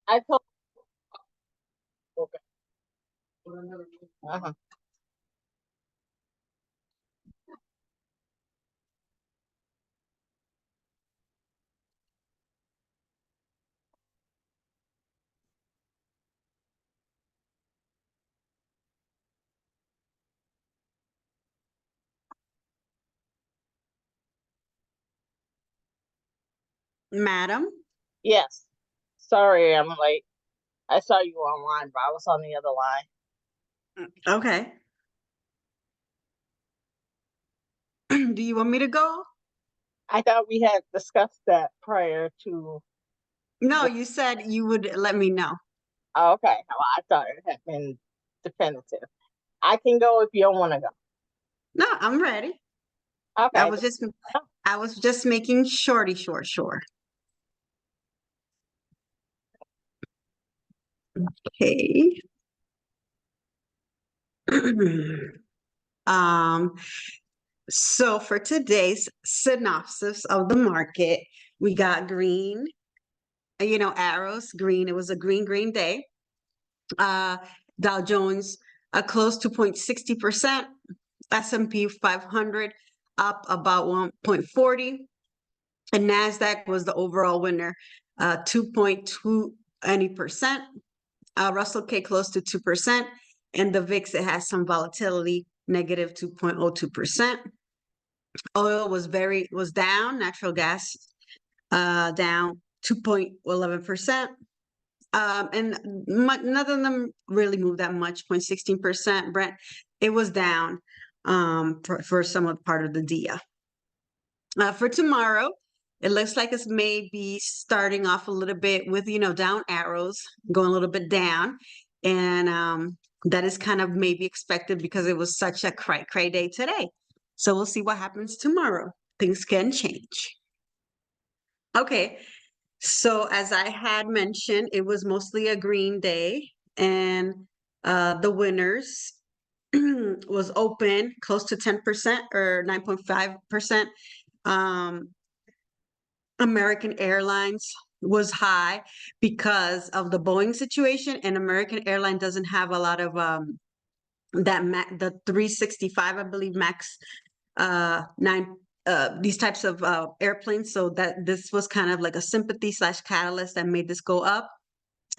I told. Okay. Uh-huh. Madam. Yes. Sorry, I'm late. I saw you online, but I was on the other line. Okay. Do you want me to go? I thought we had discussed that prior to. No, you said you would let me know. Oh, okay. Well, I thought it had been definitive. I can go if you don't want to go. No, I'm ready. I Okay. was just I was just making sure. Okay. Um, so for today's synopsis of the market, we got green, arrows, green. It was a green day. Uh, Dow Jones close to 0.60%, S&P 500 up about 1.40, and NASDAQ was the overall winner, 2.20%. Russell K close to 2%, and the VIX, it has some volatility, negative 2.02%. Oil was down, natural gas down 2.11%. And none of them really moved that much, 0.16%. Brent, it was down for some of part of the dia. For tomorrow, it looks like it's maybe starting off a little bit with, down arrows, going a little bit down. And that is kind of maybe expected because it was such a cray day today. So we'll see what happens tomorrow. Things can change. Okay. So as I had mentioned, it was mostly a green day, and the winners was open close to 10% or 9.5%. American Airlines was high because of the Boeing situation, and American Airlines doesn't have a lot of the 365, I believe, max nine these types of airplanes. So that this was kind of like a sympathy / catalyst that made this go up.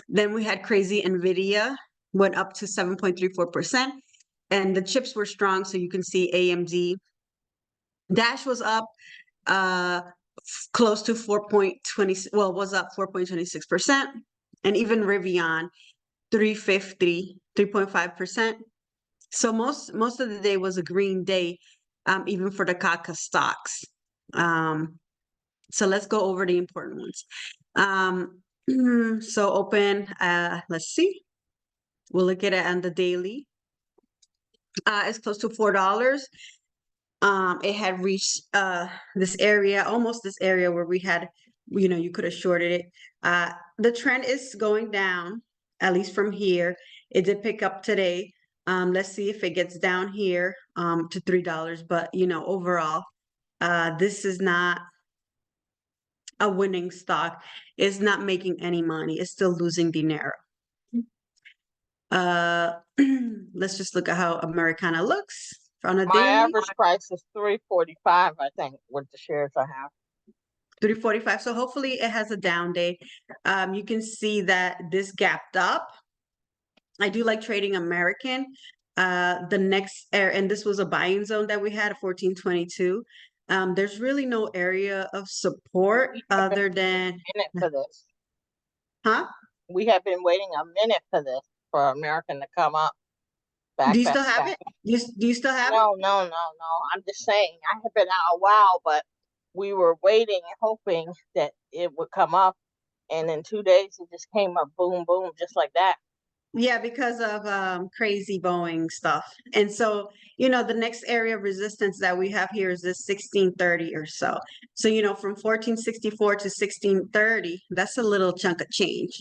Then we had crazy Nvidia went up to 7.34%, and the chips were strong. So you can see AMD Dash was up close to 4.20, well, was up 4.26%, and even Rivian 350, 3.5%. So most of the day was a green day, even for the Kaka stocks. So let's go over the important ones. So open, let's see. We'll look at it on the daily. It's close to $4. It had reached this area, almost this area where we had, you could have shorted it. The trend is going down, at least from here. It did pick up today. Let's see if it gets down here to $3. But overall, this is not a winning stock. It's not making any money. It's still losing dinero. Let's just look at how Americana looks on a My daily. average price is 345, I think, with the shares I have. 345. So hopefully it has a down day. You can see that this gapped up. I do like trading American. The next and this was a buying zone that we had at 1422. There's really no area of support other than Minute for this. Huh? We have been waiting a minute for this, for American to come up. Do you still have it? Do you still have it? No. I'm just saying, I have been out a while, but we were waiting and hoping that it would come up. And in 2 days, it just came up, boom, boom, just like that. Yeah, because of crazy Boeing stuff. And so, the next area of resistance that we have here is this 1630 or so. So, from 1464 to 1630, that's a little chunk of change.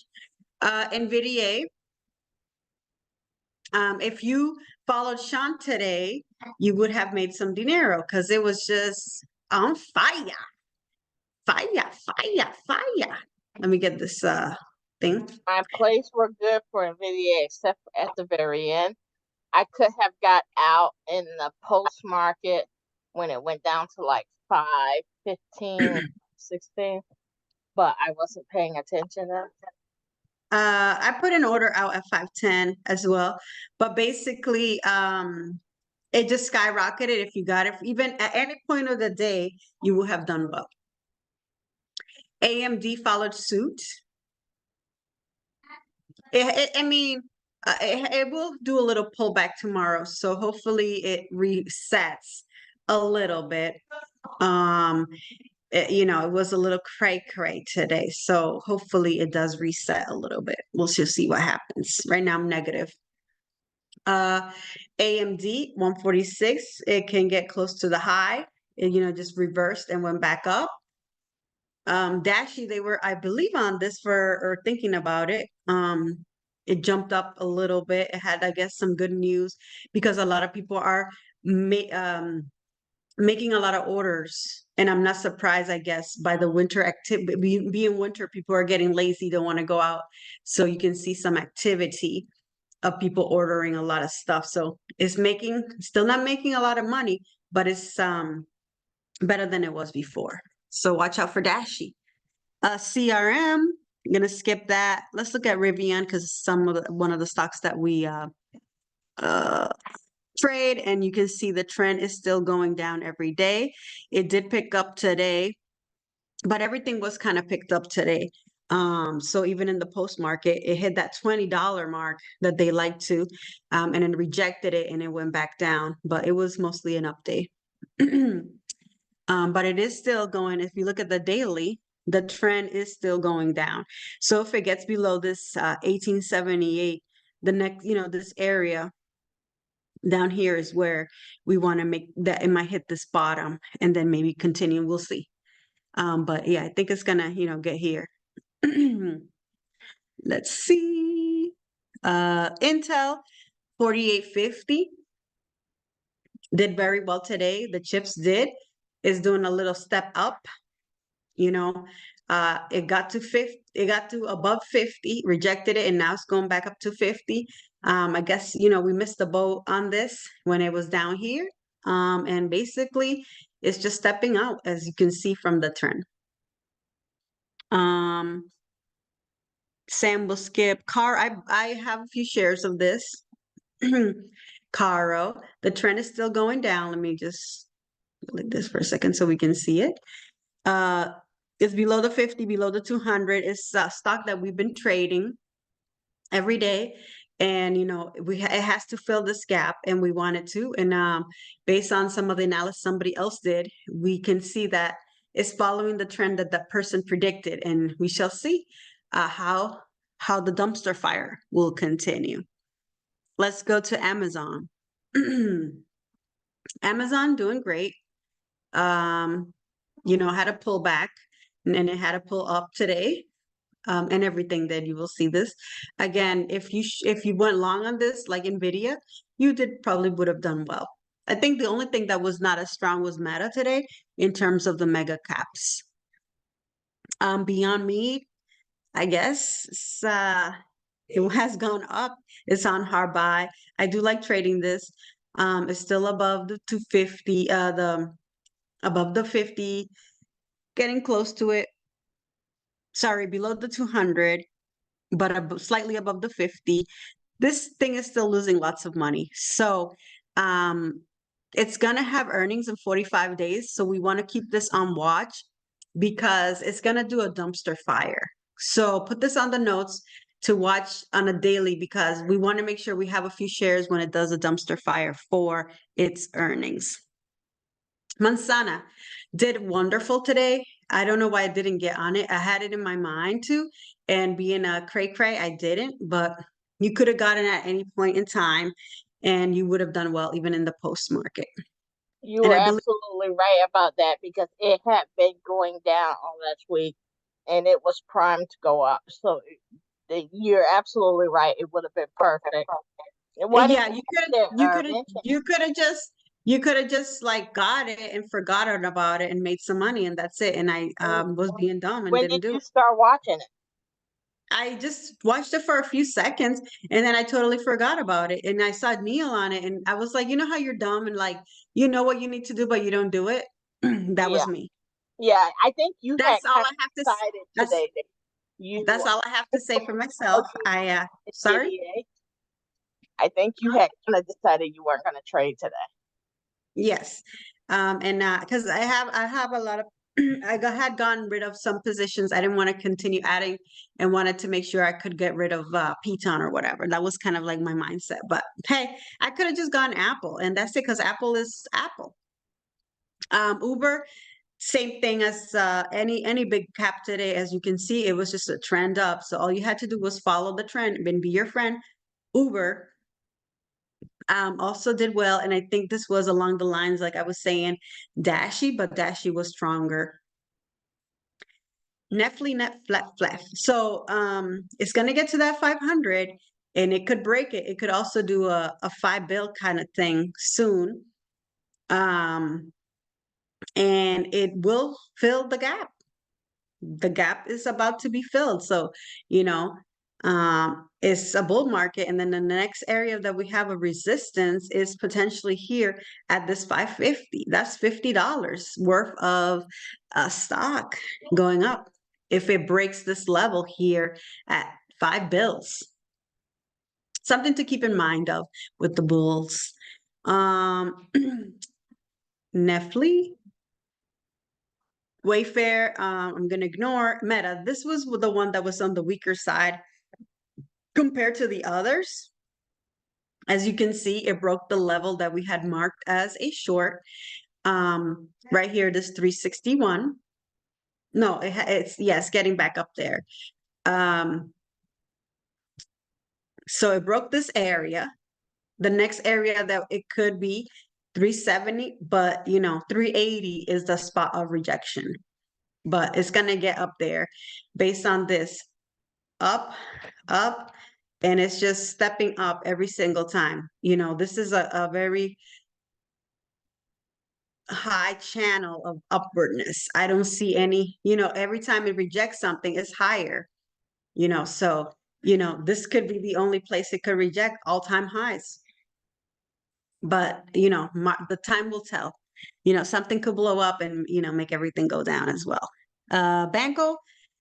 NVIDIA, if you followed Sean today, you would have made some dinero because it was just on fire. Fire. Let me get this thing. My plays were good for NVIDIA, except at the very end. I could have got out in the post market when it went down to like 5.15, 16, but I wasn't paying attention then. I put an order out at 5:10 as well, but basically, it just skyrocketed. If you got it, even at any point of the day, you will have done well. AMD followed suit. I mean, it will do a little pullback tomorrow, so hopefully it resets a little bit. It was a little cray today, so hopefully it does reset a little bit. We'll just see what happens. Right now I'm negative. AMD 146, it can get close to the high. It, just reversed and went back up. Dashi, they were, I believe, on this or thinking about it. It jumped up a little bit. It had, I guess, some good news because a lot of people are making a lot of orders. And I'm not surprised, I guess, by the winter activity. Being winter, people are getting lazy, don't want to go out. So you can see some activity of people ordering a lot of stuff. So it's still not making a lot of money, but it's better than it was before. So watch out for Dashi. CRM, I'm gonna skip that. Let's look at Rivian because one of the stocks that we trade, and you can see the trend is still going down every day. It did pick up today, but everything was kind of picked up today. So even in the post market, it hit that $20 mark that they like to, and then rejected it and it went back down, but it was mostly an update. But it is still going. If you look at the daily, the trend is still going down. So if it gets below this 1878, the next, this area down here is where we want to make that. It might hit this bottom and then maybe continue. We'll see. But yeah, I think it's gonna, get here. Let's see. Intel 4850 did very well today. The chips is doing a little step up. It got to above 50, rejected it, and now it's going back up to 50. I guess, we missed the boat on this when it was down here. And basically it's just stepping out, as you can see from the trend. Sam will skip. I have a few shares of this. Caro, the trend is still going down. Let me just click this for a second so we can see it. It's below the 50, below the 200. It's a stock that we've been trading every day. And, it has to fill this gap, and we want it to. And based on some of the analysis somebody else did, we can see that it's following the trend that that person predicted. And we shall see how the dumpster fire will continue. Let's go to Amazon. Amazon doing great. Had a pullback, and then it had a pull up today. And everything that you will see this again. If you went long on this, like Nvidia, you probably would have done well. I think the only thing that was not as strong was Meta today in terms of the mega caps. Beyond Meat, I guess it has gone up. It's on hard buy. I do like trading this. It's still above the 250, above the 50, getting close to it. Sorry, below the 200, but slightly above the 50. This thing is still losing lots of money. So it's going to have earnings in 45 days. So we want to keep this on watch because it's going to do a dumpster fire. So put this on the notes to watch on a daily, because we want to make sure we have a few shares when it does a dumpster fire for its earnings. Mansana did wonderful today. I don't know why I didn't get on it. I had it in my mind to, and being a cray, I didn't, but you could have gotten at any point in time and you would have done well, even in the post market. You were absolutely right about that, because it had been going down all last week and it was primed to go up. So you're absolutely right. It would have been perfect. Yeah, you could have just like got it and forgotten about it and made some money, and that's it. And I was being dumb and When didn't did do you it. start watching it? I just watched it for a few seconds and then I totally forgot about it. And I saw Neil on it and I was like, you know how you're dumb and like, you know what you need to do, but you don't do it? That Yeah. was me. Yeah. I think you had That's all kind I have to, of decided that's, today that you that's all I have to say for are myself. Sorry? idiot. I think you had kind of decided you weren't going to trade today. Yes. And because I have a lot of had gotten rid of some positions. I didn't want to continue adding and wanted to make sure I could get rid of Peton or whatever. That was kind of like my mindset. But hey, I could have just gone Apple, and that's it because Apple is Apple. Uber, same thing as any big cap today. As you can see, it was just a trend up. So all you had to do was follow the trend and be your friend. Uber also did well, and I think this was along the lines, like I was saying, Dashy, but Dashy was stronger. Nefly, net, flat, flat. So it's gonna get to that 500, and it could break it. It could also do a 5 bill kind of thing soon, and it will fill the gap. The gap is about to be filled. So, you know, it's a bull market. And then the next area that we have a resistance is potentially here at this 550. That's $50 worth of stock going up if it breaks this level here at 5 bills. Something to keep in mind of with the bulls. Nefly, Wayfair, I'm going to ignore Meta. This was the one that was on the weaker side compared to the others. As you can see, it broke the level that we had marked as a short. Right here, this 361. No, it's yes, getting back up there. So it broke this area. The next area that it could be 370, but 380 is the spot of rejection. But it's gonna get up there based on this up, up, and it's just stepping up every single time. This is a very high channel of upwardness. I don't see any, every time it rejects something, it's higher, so, this could be the only place it could reject all-time highs. But, the time will tell. Something could blow up and, make everything go down as well. Banco,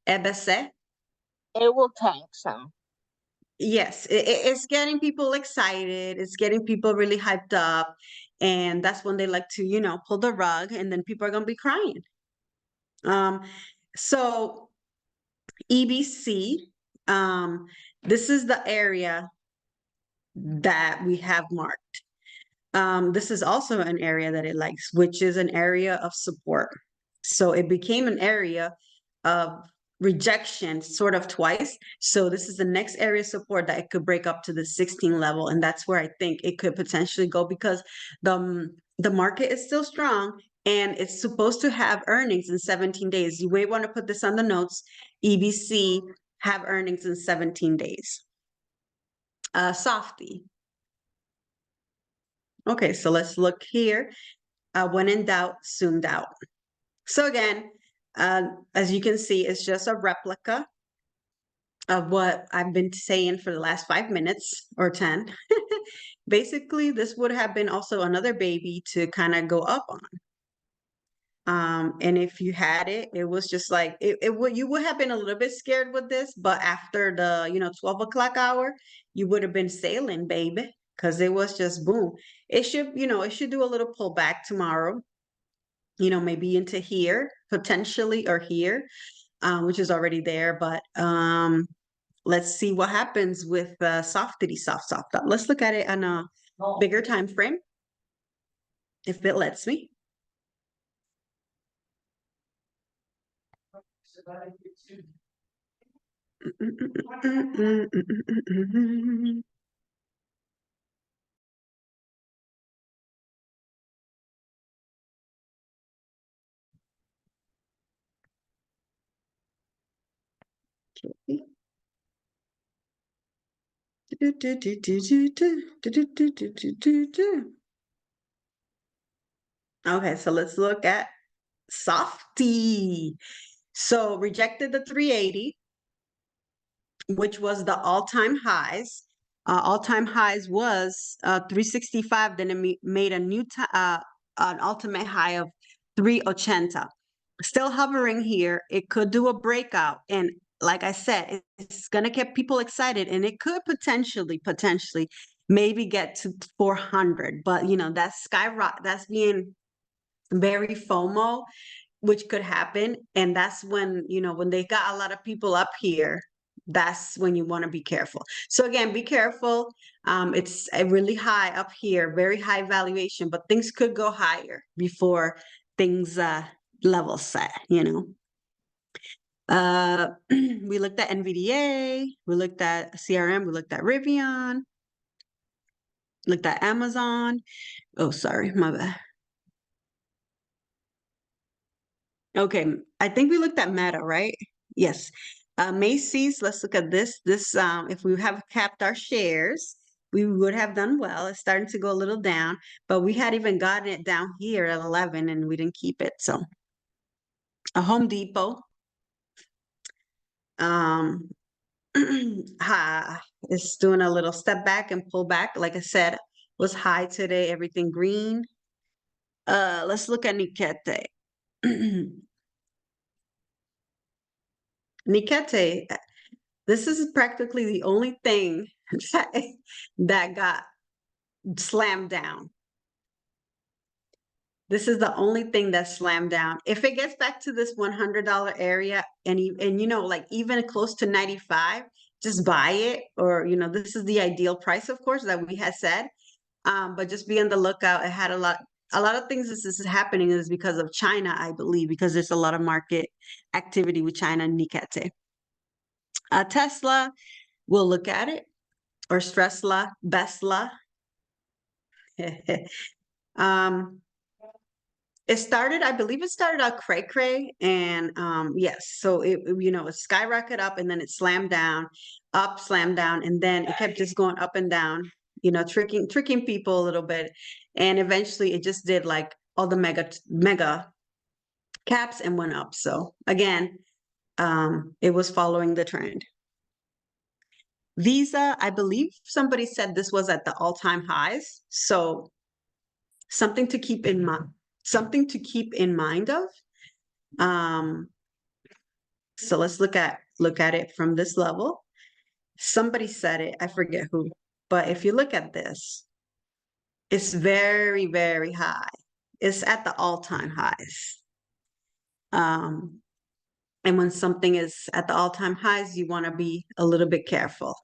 EBC. It will tank some. Yes, it's getting people excited. It's getting people really hyped up. And that's when they like to, pull the rug and then people are going to be crying. So EBC, this is the area that we have marked. This is also an area that it likes, which is an area of support. So it became an area of rejection sort of twice. So this is the next area of support that it could break up to the 16 level. And that's where I think it could potentially go because the market is still strong and it's supposed to have earnings in 17 days. You may want to put this on the notes. EBC have earnings in 17 days. Softy. Okay, so let's look here. When in doubt, zoomed out. So again, as you can see, it's just a replica of what I've been saying for the last 5 minutes or 10. Basically, this would have been also another baby to kind of go up on. And if you had it, it was just like you would have been a little bit scared with this, but after the 12 o'clock hour, you would have been sailing, baby, because it was just boom. It should do a little pullback tomorrow, maybe into here potentially or here, which is already there. But let's see what happens with softity soft. Let's look at it on a bigger time frame, if it lets me. Okay, so let's look at softy. So rejected the 380. which was the all-time highs. All-time highs was 365, then it made a an ultimate high of 380. Still hovering here. It could do a breakout. And like I said, it's going to get people excited, and it could potentially maybe get to 400. But, that's skyrocket. That's being very FOMO, which could happen. And that's when, when they got a lot of people up here, that's when you want to be careful. So again, be careful. It's a really high up here, very high valuation, but things could go higher before things level set. We looked at NVDA, we looked at CRM, we looked at Rivian, looked at Amazon. Oh, sorry, my bad. Okay, I think we looked at Meta, right? Yes. Macy's, let's look at this. If we have capped our shares, we would have done well. It's starting to go a little down, but we had even gotten it down here at 11 and we didn't keep it. So a Home Depot, um, it's doing a little step back and pull back. Like I said, was high today, everything green. Let's look at Nikete. Nikete, this is practically the only thing that, that got slammed down. This is the only thing that slammed down. If it gets back to this $100 area and like even close to 95, just buy it. Or, this is the ideal price, of course, that we had said. But just be on the lookout. It had a lot of things this is happening is because of China, I believe, because there's a lot of market activity with China and Nikkei. Tesla, we'll look at it, or Stressla, Besla. I believe it started out cray, and yes, so it skyrocketed up and then it slammed down, up, slammed down, and then it kept just going up and down, tricking people a little bit, and eventually it just did like all the mega caps and went up. So again, it was following the trend. Visa, I believe somebody said this was at the all-time highs, so something to keep in mind of. So let's look at it from this level. Somebody said it, I forget who, but if you look at this, it's very, very high. It's at the all-time highs. And when something is at the all-time highs, you want to be a little bit careful.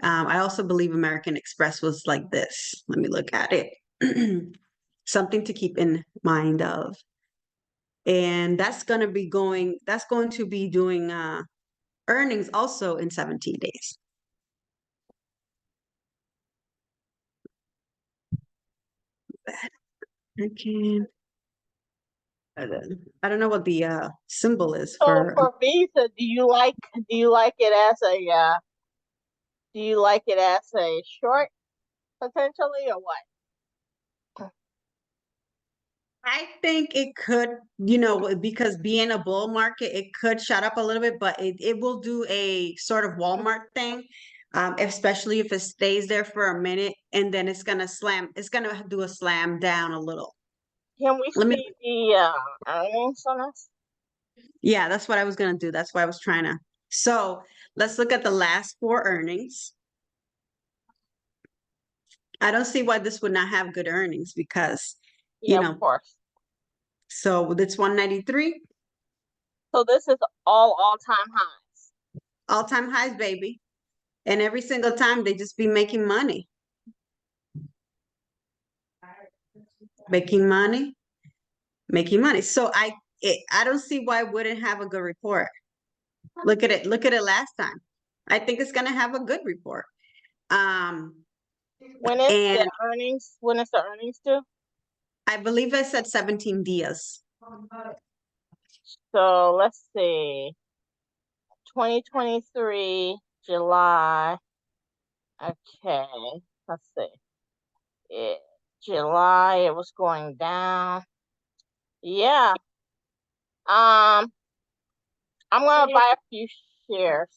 I also believe American Express was like this. Let me look at it. Something to keep in mind of. And that's going to be doing earnings also in 17 days. Okay. I don't know what the symbol is So for. for Visa, do you like it as a short potentially, or what? I think it could, because being a bull market, it could shut up a little bit, but it will do a sort of Walmart thing, especially if it stays there for a minute and then it's gonna do a slam down a little. Can we Let me, see the earnings on this? yeah, that's what I was gonna do. That's why I was trying to. So let's look at the last 4 earnings. I don't see why this would not have good earnings because, Yeah, of course. so it's 193. So this is all-time highs. All-time highs, baby. And every single time they just be making money. Making money, making money. So I don't see why it wouldn't have a good report. Look at it. Look at it last time. I think it's gonna have a good report. When is the And earnings? When is the earnings due? I believe I said 17 dias. So let's see. 2023 July. Okay, let's see. July it was going down. Yeah. I'm gonna buy a few shares.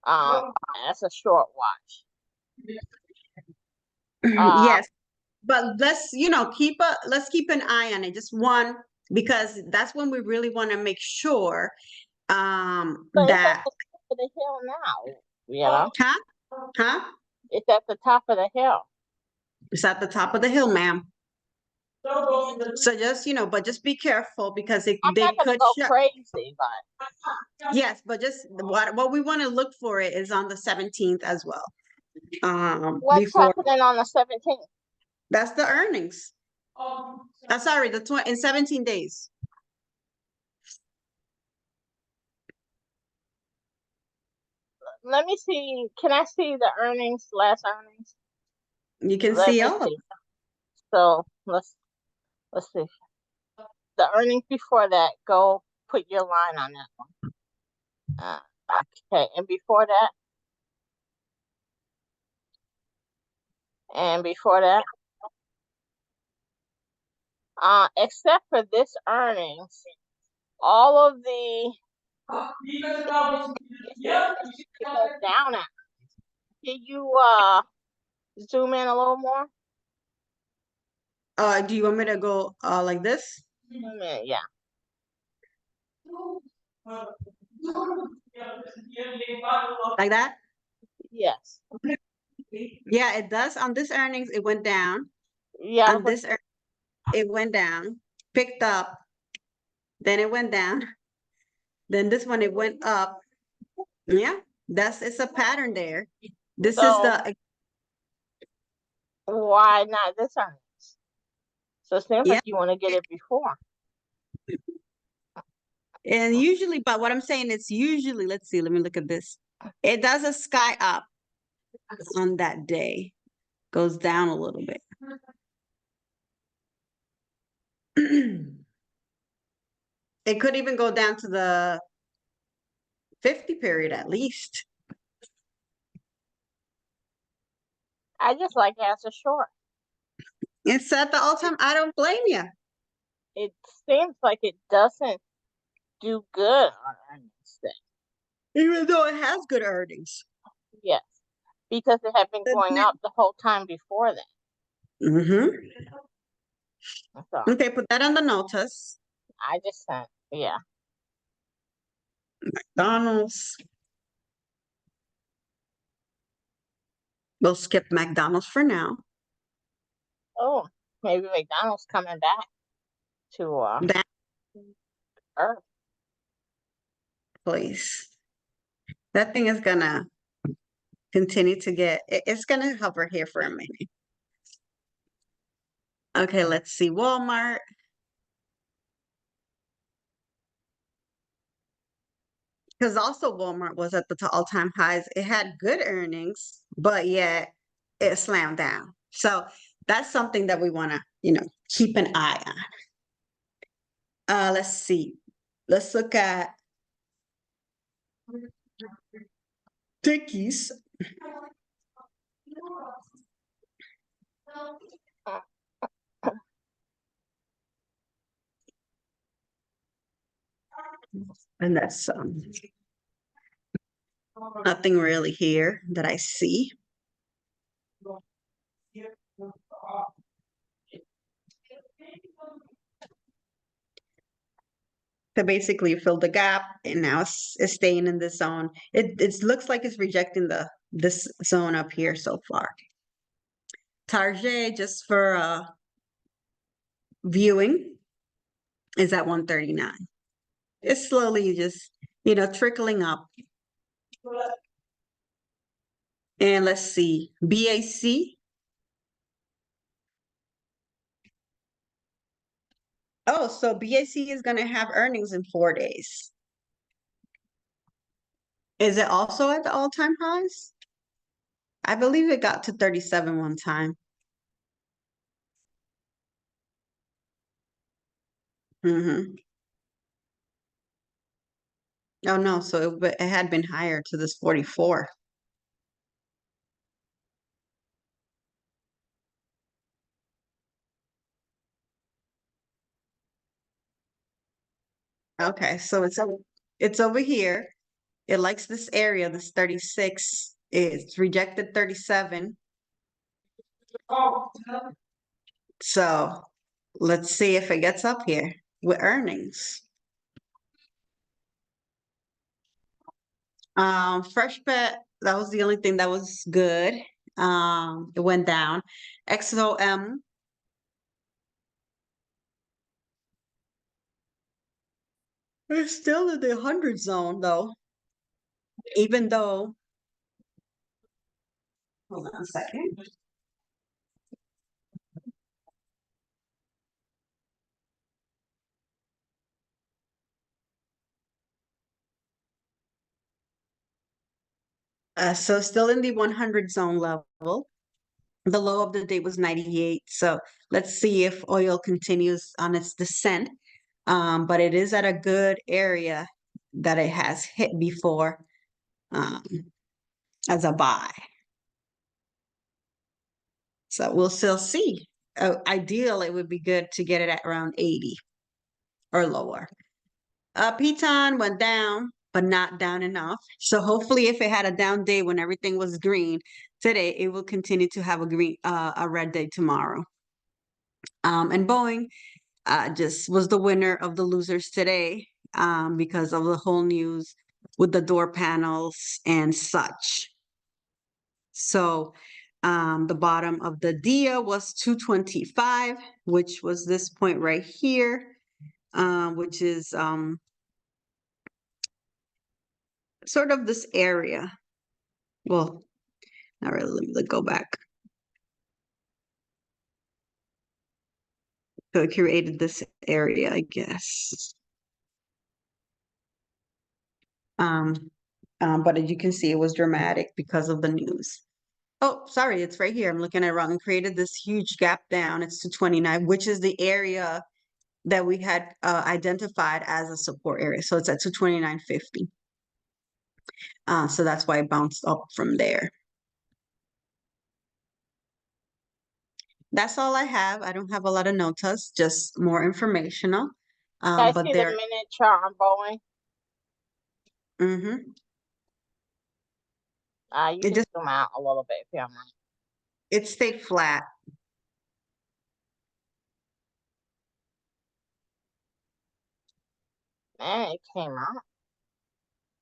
Um, that's a short watch. Uh, Yes, but let's keep an eye on it, just one, because that's when we really want to make sure but it's at that the top of the hill now. You know, huh? Huh? it's at the top of the hill. It's at the top of the hill, ma'am. So just, but just be careful because I'm they not gonna could go shut. crazy, but Yes, but just what we want to look for it is on the 17th as well. what's Before happening on the 17th? that's the earnings. Sorry, in 17 days. Let me see. Can I see the earnings? Last earnings. You can Let see me all of see. So let's see. The earnings before that. Go put your line on that one. Okay, and before that, and before that. Except for this earnings, all of the it seems like it goes down at. Can you zoom in a little more? Do you want me to go like this? Zoom in, yeah. Like that? Yes. Yeah, it does. On this earnings, it went down. Yeah, On this, it went down, picked up, then it went down. Then this one, it went up. Yeah, it's a pattern there. This is so the, why not this earnings? So it seems yeah. like you want to get it before. And usually, but what I'm saying, it's usually, let's see, let me look at this. It does a sky up on that day, goes down a little bit. It could even go down to the 50 period at least. I just like as a short. It's at the all It time. I don't blame you. it seems like it doesn't do good on earnings day. Even though it has good earnings. Yes, because it had been going up the whole time before that. Mm-hmm. So Okay, put that on the notice. I just sent, yeah. McDonald's. We'll skip McDonald's for now. Oh, maybe McDonald's coming back to That Earth. place. That thing is gonna continue to it's gonna hover here for a minute. Okay, let's see. Walmart. Because also Walmart was at the all-time highs. It had good earnings, but yet it slammed down. So that's something that we want to, keep an eye on. Let's see. Let's look at Dickies. And that's nothing really here that I see. So basically, you fill the gap, and now it's staying in this zone. It looks like it's rejecting this zone up here so far. Target, just for viewing, is at 139. It's slowly just trickling up. And let's see, BAC. Oh, so BAC is going to have earnings in 4 days. Is it also at the all-time highs? I believe it got to 37 one time. Mm-hmm. Oh no, so it had been higher to this 44. Okay, so it's over here. It likes this area, this 36. It's rejected 37. So let's see if it gets up here with earnings. Fresh bet, that was the only thing that was good. It went down. XOM, it's still in the 100 zone though, even though, hold on a second. So still in the 100 zone level. The low of the day was 98. So let's see if oil continues on its descent. But it is at a good area that it has hit before um, as a buy. So we'll still see. Ideal, it would be good to get it at around 80 or lower. Piton went down, but not down enough. So hopefully, if it had a down day when everything was green today, it will continue to have a red day tomorrow. And Boeing just was the winner of the losers today because of the whole news with the door panels and such. So the bottom of the DIA was 225, which was this point right here, which is sort of this area. Well, not really. Let me go back. So it created this area, I guess. But as you can see, it was dramatic because of the news. Oh, sorry, it's right here. I'm looking at it wrong. It created this huge gap down. It's to 29, which is the area that we had identified as a support area. So it's at 229.50. So that's why it bounced up from there. That's all I have. I don't have a lot of notas, just more informational. I But see the there, minute chart on Boeing. mhm. You It can just zoom out a little bit if you don't mind. it stayed flat. Man, it came out.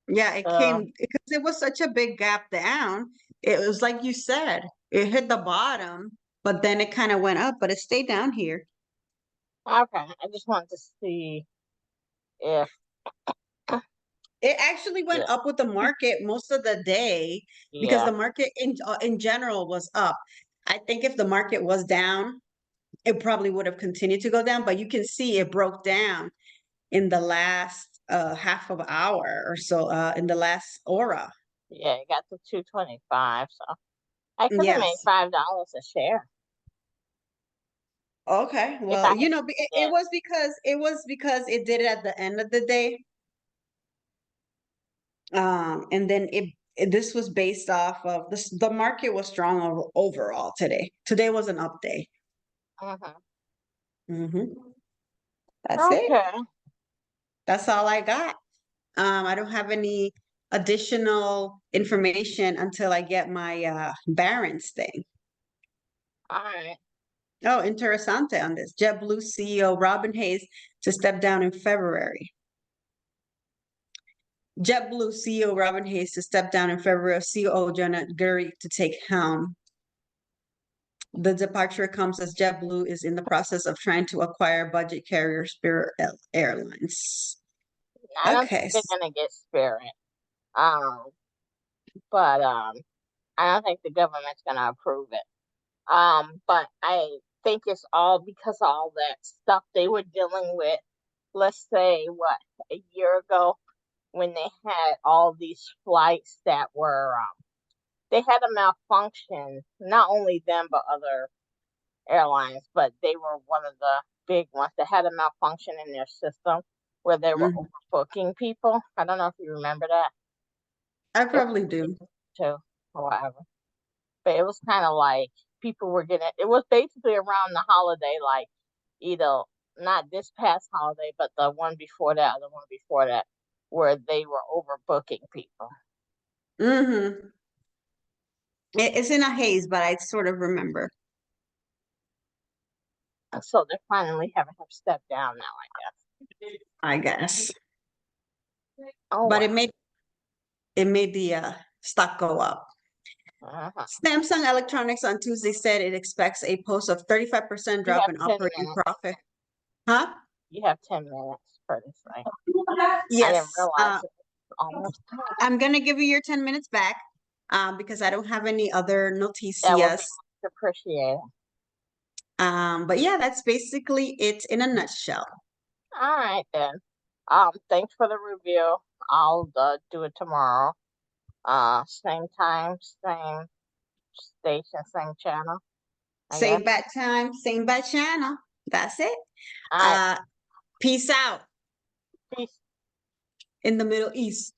Yeah, it So, came because it was such a big gap down. It was like you said, it hit the bottom, but then it kind of went up, but it stayed down here. okay. I just wanted to see if It actually went the up with the market most of the day because yeah, the market in general was up. I think if the market was down, it probably would have continued to go down, but you can see it broke down in the last half of hour or so, in the last aura. yeah, it got to 225. So I could have made Yes. $5 a share Okay. if I Well, had it yeah. was because it did it at the end of the day. And then this was based off of this. The market was strong overall today. Today was an up day. Mhm. That's it. Okay. That's all I got. I don't have any additional information until I get my Barron's thing. All right. Oh, interessante on this. JetBlue CEO Robin Hayes to step down in February. JetBlue CEO Robin Hayes to step down in February of COO Janet Gurry to take helm. The departure comes as JetBlue is in the process of trying to acquire budget carrier Spirit Airlines. I don't think Okay. they're gonna get Spirit. Um, but I don't think the government's gonna approve it. But I think it's all because of all that stuff they were dealing with. Let's say what, a year ago, when they had all these flights that were they had a malfunction. Not only them, but other airlines. But they were one of the big ones that had a malfunction in their system where they were Mhm. overbooking people. I don't know if you remember that. I It probably do. too or whatever. But it was kind of like people were getting. It was basically around the holiday, like either not this past holiday, but the one before that, or the one before that. where they were overbooking people. Mm-hmm. It's in a haze, but I sort of remember. So they're finally having her step down now, I guess. I guess. Oh But wow. it made the stock go up. Uh-huh. Samsung Electronics on Tuesday said it expects a post of 35% You drop have in 10 operating minutes. profit. Huh? You have 10 minutes for this thing. I didn't Yes. realize it was almost time. I'm gonna give you your 10 minutes back because I don't have any other That would be noticias. much appreciated. But yeah, that's basically it in a nutshell. All right then. Thanks for the review. I'll do it tomorrow. Same time, same station, same channel, I guess. Same bad time, same bad channel. That's it. All right. Uh, peace out Peace. in the Middle East.